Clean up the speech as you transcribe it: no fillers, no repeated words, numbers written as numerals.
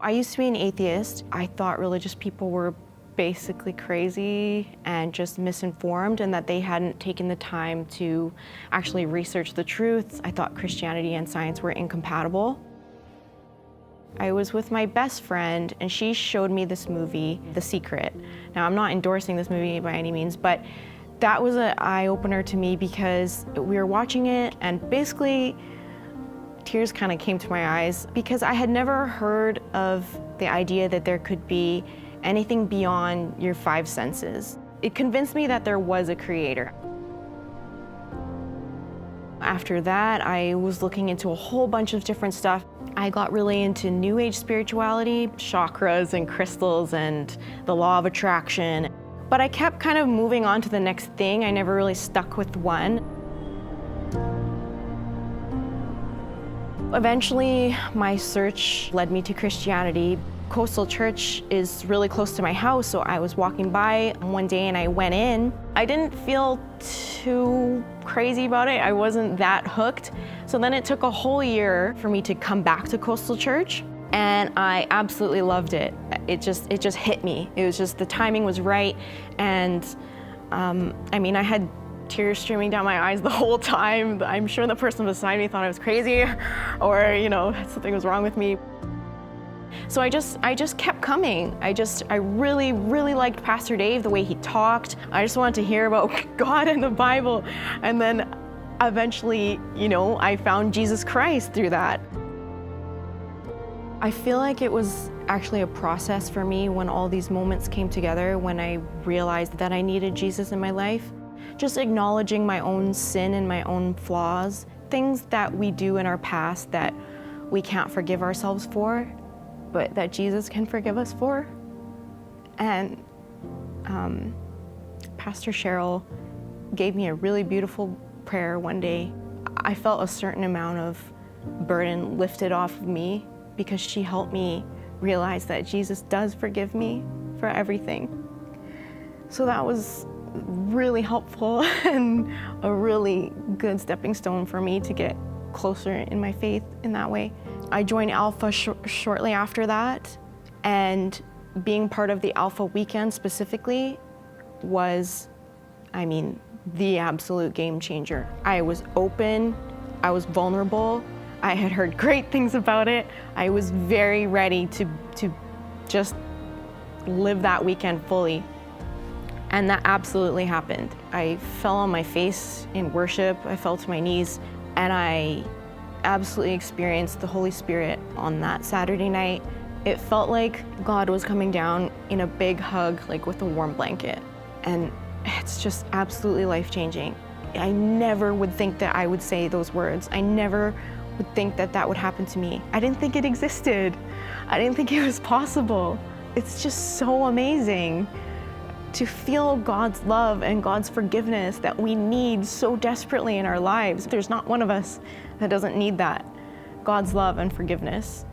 I used to be an atheist. I thought religious people were basically crazy and just misinformed, and that they hadn't taken the time to actually research the truth. I thought Christianity and science were incompatible. I was with my best friend, and she showed me this movie, The Secret. Now, I'm not endorsing this movie by any means, but that was an eye-opener to me because we were watching it, and basically, tears kind of came to my eyes because I had never heard of the idea that there could be anything beyond your five senses. It convinced me that there was a creator. After that, I was looking into a whole bunch of different stuff. I got really into New Age spirituality, chakras and crystals and the law of attraction. But I kept kind of moving on to the next thing. I never really stuck with one. Eventually, my search led me to Christianity. Coastal Church is really close to my house, so I was walking by one day and I went in. I didn't feel too crazy about it. I wasn't that hooked. So then it took a whole year for me to come back to Coastal Church, and I absolutely loved it. It just hit me. It was just, the timing was right, and I mean, I had tears streaming down my eyes the whole time. I'm sure the person beside me thought I was crazy or, you know, something was wrong with me. So I just kept coming. I really, really liked Pastor Dave, the way he talked. I just wanted to hear about God and the Bible. And then eventually, you know, I found Jesus Christ through that. I feel like it was actually a process for me when all these moments came together, when I realized that I needed Jesus in my life. Just acknowledging my own sin and my own flaws, things that we do in our past that we can't forgive ourselves for, but that Jesus can forgive us for. And Pastor Cheryl gave me a really beautiful prayer one day. I felt a certain amount of burden lifted off of me because she helped me realize that Jesus does forgive me for everything. So that was really helpful and a really good stepping stone for me to get closer in my faith in that way. I joined Alpha shortly after that, and being part of the Alpha weekend specifically was, I mean, the absolute game changer. I was open, I was vulnerable, I had heard great things about it. I was very ready to just live that weekend fully. And that absolutely happened. I fell on my face in worship, I fell to my knees, and I absolutely experienced the Holy Spirit on that Saturday night. It felt like God was coming down in a big hug, like with a warm blanket. And it's just absolutely life-changing. I never would think that I would say those words. I never would think that that would happen to me. I didn't think it existed. I didn't think it was possible. It's just so amazing to feel God's love and God's forgiveness that we need so desperately in our lives. There's not one of us that doesn't need that, God's love and forgiveness.